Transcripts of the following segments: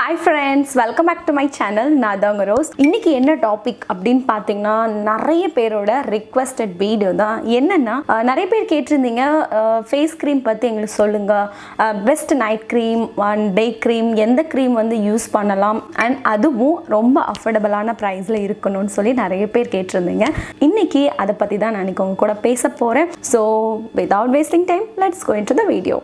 Hi friends, welcome back to my channel. நான் தான் rose. இன்னைக்கு என்ன டாபிக் அப்படினு பாத்தீங்கன்னா நிறைய பேரோட ரிக்வெஸ்டட் வீடியோ தான். என்னன்னா நிறைய பேர் கேட்டிருந்தீங்க ஃபேஸ் க்ரீம் பத்தி எங்களுக்கு சொல்லுங்க. Best night cream and day cream எந்த க்ரீம் வந்து யூஸ் பண்ணலாம் அண்ட் அதுவும் ரொம்ப அஃபோர்டபுளான ப்ரைஸ்ல இருக்கணும்னு சொல்லி நிறைய பேர் கேட்டிருந்தீங்க. இன்னைக்கு அதை பத்தி தான் நான் உங்க கூட பேச போறேன். So without wasting time, let's go into the video.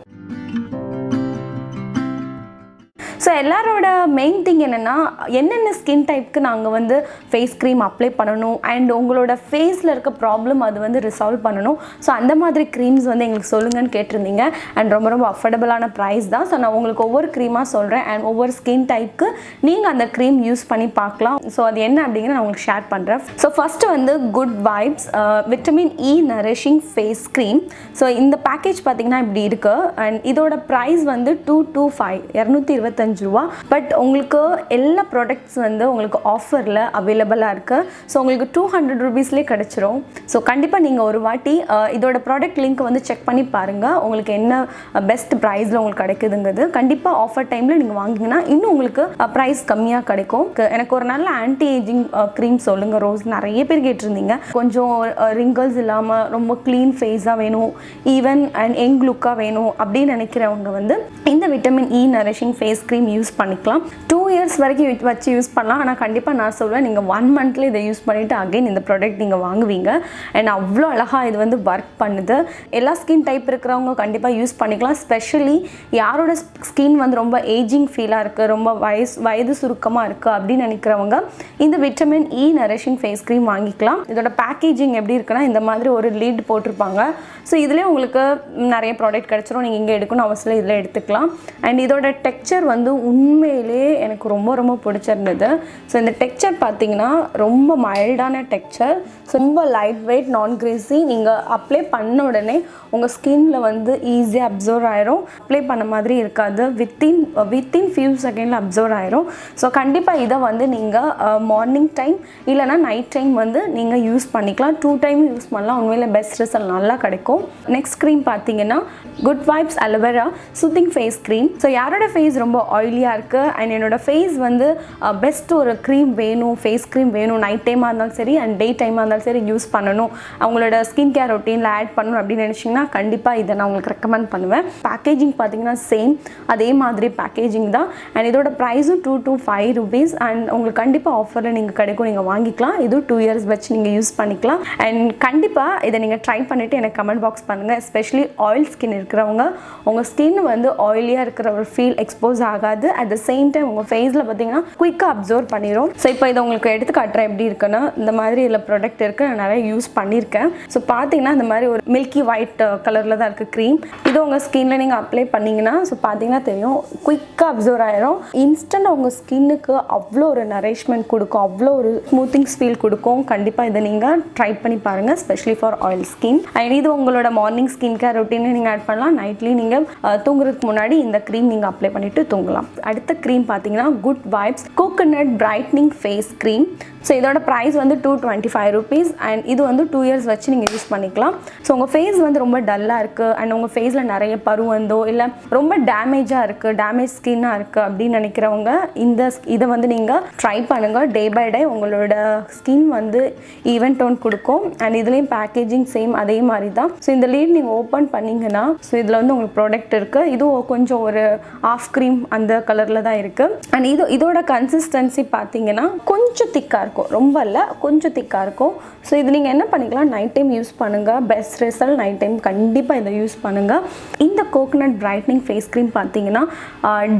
So எல்லாரோட மெயின் திங் என்னென்ன ஸ்கின் டைப்க்கு நாங்கள் வந்து ஃபேஸ் க்ரீம் அப்ளை பண்ணணும் அண்ட் உங்களோட ஃபேஸில் இருக்க ப்ராப்ளம் அது வந்து ரிசால்வ் பண்ணணும். ஸோ அந்த மாதிரி க்ரீம்ஸ் வந்து எங்களுக்கு சொல்லுங்கன்னு கேட்டிருந்தீங்க அண்ட் ரொம்ப ரொம்ப அஃபோர்டபுளான ப்ரைஸ் தான். ஸோ நான் உங்களுக்கு ஒவ்வொரு க்ரீமாக சொல்கிறேன் அண்ட் ஒவ்வொரு ஸ்கின் டைப்க்கு நீங்கள் அந்த க்ரீம் யூஸ் பண்ணி பார்க்கலாம். ஸோ அது என்ன அப்படிங்கிற நான் உங்களுக்கு ஷேர் பண்ணுறேன். ஸோ ஃபஸ்ட்டு வந்து good vibes vitamin E nourishing face cream. So இந்த பேக்கேஜ் பார்த்தீங்கன்னா இப்படி இருக்குது அண்ட் இதோட ப்ரைஸ் வந்து 225 ரூபா. பட் உங்களுக்கு எல்லா ப்ராடக்ட்ஸ் வந்து உங்களுக்கு ஆஃபரில் அவைலபிளாக இருக்குது. ஸோ உங்களுக்கு 200 ரூபீஸ்லேயே கிடச்சிரும். ஸோ கண்டிப்பாக நீங்கள் ஒரு வாட்டி இதோட ப்ராடக்ட் லிங்க் வந்து செக் பண்ணி பாருங்கள். உங்களுக்கு என்ன பெஸ்ட் ப்ரைஸில் உங்களுக்கு கிடைக்குதுங்கிறது. கண்டிப்பாக ஆஃபர் டைமில் நீங்கள் வாங்கிங்கன்னா இன்னும் உங்களுக்கு ப்ரைஸ் கம்மியாக கிடைக்கும். எனக்கு ஒரு நல்ல ஆன்டி ஏஜிங் க்ரீம் சொல்லுங்கள் ரோஸ். நிறைய பேர் கேட்டிருந்தீங்க. கொஞ்சம் ரிங்கிள்ஸ் இல்லாமல் ரொம்ப க்ளீன் ஃபேஸாக வேணும், ஈவன் அண்ட் யங் லுக்காக வேணும் அப்படின்னு நினைக்கிறவங்க வந்து இந்த vitamin E nourishing face cream use பண்ணிக்கலாம். 2 இயர்ஸ் வரைக்கும் வச்சு யூஸ் பண்ணலாம். ஆனால் கண்டிப்பாக நான் சொல்வேன் நீங்கள் 1 மந்த்ல இதை யூஸ் பண்ணிவிட்டு அகைன் இந்த ப்ராடக்ட் நீங்கள் வாங்குவீங்க. அண்ட் அவ்வளோ அழகாக இது வந்து ஒர்க் பண்ணுது. எல்லா ஸ்கின் டைப் இருக்கிறவங்க கண்டிப்பாக யூஸ் பண்ணிக்கலாம். ஸ்பெஷலி யாரோட ஸ்கின் வந்து ரொம்ப ஏஜிங் ஃபீலாக இருக்குது, ரொம்ப வயது சுருக்கமாக இருக்குது அப்படின்னு நினைக்கிறவங்க இந்த vitamin E nourishing face cream வாங்கிக்கலாம். இதோட பேக்கேஜிங் எப்படி இருக்குன்னா இந்த மாதிரி ஒரு லீட் போட்டிருப்பாங்க. ஸோ இதுலேயே உங்களுக்கு நிறைய ப்ராடக்ட் கிடச்சிரும். நீங்கள் இங்கே எடுக்கணும் அவசியம் இதில் எடுத்துக்கலாம். அண்ட் இதோட டெக்ஸ்சர் வந்து உண்மையிலே எனக்கு ரொம்ப ரொம்ப பிடிச்சிருந்தது. ஸோ இந்த டெக்ஸ்சர் பார்த்தீங்கன்னா ரொம்ப மைல்டான டெக்ஸ்சர், ரொம்ப லைட் வெயிட், நான் கிரீஸி. நீங்கள் அப்ளை பண்ண உடனே உங்கள் ஸ்கின்ல வந்து ஈஸியாக அப்சர்வ் ஆயிரும். அப்ளை பண்ண மாதிரி இருக்காது. வித்தின் ஃபியூ செகண்டில் அப்சர்வ் ஆயிரும். ஸோ கண்டிப்பாக இதை வந்து நீங்கள் மார்னிங் டைம் இல்லைனா நைட் டைம் வந்து நீங்கள் யூஸ் பண்ணிக்கலாம். 2 டைம் யூஸ் பண்ணலாம். உண்மையில் பெஸ்ட் ரிசல்ட் நல்லா கிடைக்கும். நெக்ஸ்ட் க்ரீம் பார்த்தீங்கன்னா good vibes aloe vera soothing face cream. So யாரோட ஃபேஸ் ரொம்ப ஆயிலியாக இருக்குது அண்ட் என்னோடய ஃபேஸ் வந்து பெஸ்ட் ஒரு க்ரீம் வேணும், ஃபேஸ் க்ரீம் வேணும், நைட் டைமாக இருந்தாலும் சரி அண்ட் டே டைமாக இருந்தாலும் சரி யூஸ் பண்ணணும், அவங்களோட ஸ்கின் கேர் ரொட்டீனில் ஆட் பண்ணணும் அப்படின்னு நினச்சிங்கன்னா கண்டிப்பாக இதை நான் உங்களுக்கு ரெக்கமெண்ட் பண்ணுவேன். பேக்கேஜிங் பார்த்தீங்கன்னா சேம் அதே மாதிரி பேக்கேஜிங் தான். அண்ட் இதோட ப்ரைஸும் 225 ரூபீஸ் அண்ட் உங்களுக்கு கண்டிப்பாக ஆஃபரில் நீங்கள் கிடைக்கும், நீங்கள் வாங்கிக்கலாம். இதுவும் 2 இயர்ஸ் வச்சு நீங்கள் யூஸ் பண்ணிக்கலாம். அண்ட் கண்டிப்பாக இதை நீங்கள் ட்ரை பண்ணிவிட்டு எனக்கு கமெண்ட் பாக்ஸ் பண்ணுங்கள். எஸ்பெஷலி ஆயில் ஸ்கின் இருக்கிறவங்க உங்கள் ஸ்கின் வந்து ஆயிலியாக இருக்கிற ஒரு ஃபீல் எக்ஸ்போஸ் ஆகாது. அட் த சேம் டைம் உங்கள் ஃபேஸில் பார்த்தீங்கன்னா குயிக்காக அப்சர்வ் பண்ணிடும். ஸோ இப்போ இதை உங்களுக்கு எடுத்து காட்டுறேன் எப்படி இருக்குன்னா இந்த மாதிரி இதில் ப்ராடக்ட் இருக்குது. நான் நிறைய யூஸ் பண்ணியிருக்கேன். ஸோ பார்த்தீங்கன்னா இந்த மாதிரி ஒரு மில்கி ஒயிட் கலரில் தான் இருக்குது க்ரீம். இது உங்கள் ஸ்கின்ல நீங்கள் அப்ளை பண்ணிங்கன்னா ஸோ பார்த்தீங்கன்னா தெரியும் குயிக்காக அப்சர்வ் ஆயிரும். இன்ஸ்டன்ட் உங்கள் ஸ்கின்னுக்கு அவ்வளோ ஒரு நரிஷ்மெண்ட் கொடுக்கும், அவ்வளோ ஒரு ஸ்மூத்திங்ஸ் ஃபீல் கொடுக்கும். கண்டிப்பாக இதை நீங்கள் ட்ரை பண்ணி பாருங்கள், specially for oil skin. And இது உங்களோட மார்னிங் ஸ்கின் கேர் ரொட்டீனை நீங்கள் ஆட் பண்ணலாம். நைட்லி நீங்கள் தூங்குறதுக்கு முன்னாடி இந்த க்ரீம் நீங்கள் அப்ளை பண்ணிவிட்டு தூங்கலாம். அடுத்த க்ரீம் பார்த்தீங்கன்னா good vibes coconut brightening face cream. So இதோட ப்ரைஸ் வந்து 225 ரூபீஸ் அண்ட் இது வந்து 2 இயர்ஸ் வச்சு நீங்கள் யூஸ் பண்ணிக்கலாம். ஸோ உங்கள் ஃபேஸ் வந்து ரொம்ப டல்லாக இருக்குது அண்ட் உங்கள் ஃபேஸில் நிறைய பருவந்தோ இல்லை ரொம்ப டேமேஜாக இருக்குது, டேமேஜ் ஸ்கின்னாக இருக்குது அப்படின்னு நினைக்கிறவங்க இதை வந்து நீங்கள் ட்ரை பண்ணுங்கள். டே பை டே உங்களோட ஸ்கின் வந்து ஈவன் டோன் கொடுக்கும். அண்ட் இதுலேயும் பேக்கேஜிங் சேம் அதே மாதிரி தான். ஸோ இந்த லீட் நீங்கள் ஓப்பன் பண்ணிங்கன்னா ஸோ இதில் வந்து உங்களுக்கு ப்ராடக்ட் இருக்குது. இதுவும் கொஞ்சம் ஒரு ஆஃப் க்ரீம் அந்த கலரில் தான் இருக்குது. அண்ட் இதோட கன்சிஸ்டன்சி பார்த்தீங்கன்னா கொஞ்சம் திக்காக இருக்கும், ரொம்ப இல்லை கொஞ்சம் திக்காக இருக்கும். ஸோ இது நீங்கள் என்ன பண்ணிக்கலாம், நைட் டைம் யூஸ் பண்ணுங்கள். பெஸ்ட் ரிசல்ட் நைட் டைம் கண்டிப்பாக இதை யூஸ் பண்ணுங்கள். இந்த கோகோனட் பிரைட்னிங் ஃபேஸ் க்ரீம் பார்த்தீங்கன்னா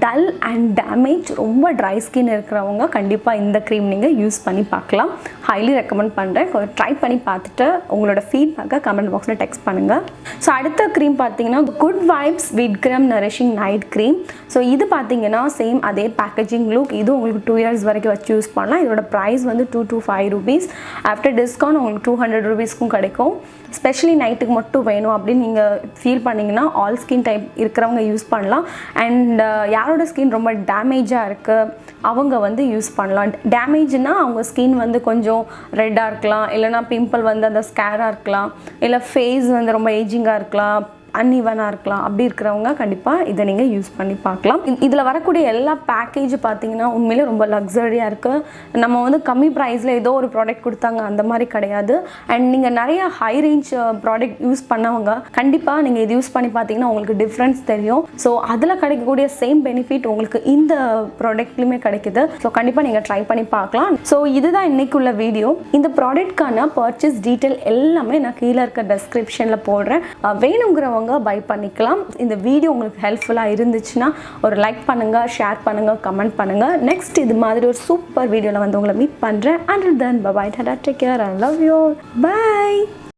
டல் அண்ட் டேமேஜ் ரொம்ப ட்ரை ஸ்கின் இருக்கிறவங்க கண்டிப்பாக இந்த க்ரீம் நீங்கள் யூஸ் பண்ணி பார்க்கலாம். ஹைலி ரெக்கமெண்ட் பண்ணுறேன். ட்ரை பண்ணி பார்த்துட்டு உங்களோட ஃபீட்பேக்கை கமெண்ட் பாக்ஸில் டெக்ஸ்ட் பண்ணுங்கள். ஸோ அடுத்த க்ரீம் பார்த்தீங்கன்னா good vibes Wheatgerm nourishing night cream. So இது பார்த்தீங்கன்னா சேம் அதே பேக்கேஜிங் லுக். இது உங்களுக்கு 2 இயர்ஸ் வரைக்கும் வச்சு யூஸ் பண்ணலாம். இதோட ப்ரைஸ் வந்து 225 ரூபீஸ். ஆஃப்டர் டிஸ்கவுண்ட் உங்களுக்கு 200 ரூபீஸ்க்கும் கிடைக்கும். ஸ்பெஷலி நைட்டுக்கு மட்டும் வேணும் அப்படின்னு நீங்கள் ஃபீல் பண்ணிங்கன்னா ஆல் ஸ்கின் டைப் இருக்கிறவங்க யூஸ் பண்ணலாம். அண்ட் யாரோட ஸ்கின் ரொம்ப டேமேஜாக இருக்குது அவங்க வந்து யூஸ் பண்ணலாம். டேமேஜ்னால் அவங்க ஸ்கின் வந்து கொஞ்சம் ரெட்டாக இருக்கலாம், இல்லைனா பிம்பிள் வந்து அந்த ஸ்கேராக இருக்கலாம், இல்லை ஃபேஸ் வந்து ரொம்ப ஏஜிங்காக இருக்கலாம், அன்இவனாக இருக்கலாம். அப்படி இருக்கிறவங்க கண்டிப்பாக இதை நீங்கள் யூஸ் பண்ணி பார்க்கலாம். இதில் வரக்கூடிய எல்லா பேக்கேஜ் பார்த்தீங்கன்னா உண்மையிலே ரொம்ப லக்ஸரியாக இருக்குது. நம்ம வந்து கம்மி ப்ரைஸில் ஏதோ ஒரு ப்ராடக்ட் கொடுத்தாங்க அந்த மாதிரி கிடையாது. அண்ட் நீங்கள் நிறைய ஹை ரேஞ்ச் ப்ராடக்ட் யூஸ் பண்ணவங்க கண்டிப்பாக நீங்கள் இது யூஸ் பண்ணி பார்த்தீங்கன்னா உங்களுக்கு டிஃப்ரென்ஸ் தெரியும். ஸோ அதில் கிடைக்கக்கூடிய சேம் பெனிஃபிட் உங்களுக்கு இந்த ப்ராடக்ட்லையுமே கிடைக்குது. ஸோ கண்டிப்பாக நீங்கள் ட்ரை பண்ணி பார்க்கலாம். ஸோ இதுதான் இன்னைக்கு உள்ள வீடியோ. இந்த ப்ராடக்ட்கான பர்ச்சேஸ் டீட்டெயில் எல்லாமே நான் கீழே இருக்க டெஸ்கிரிப்ஷனில் போடுறேன். வேணுங்கிறவங்க பை பண்ணிக்கலாம். இந்த வீடியோ உங்களுக்கு ஹெல்ப்ஃபுல்லாக இருந்துச்சுன்னா ஒரு லைக் பண்ணுங்கள், ஷேர் பண்ணுங்கள், கமெண்ட் பண்ணுங்கள். நெக்ஸ்ட் இது மாதிரி ஒரு சூப்பர் வீடியோவில் வந்து உங்களை மீட் பண்ணுறேன். Until then, bye bye, take care, I love you, bye.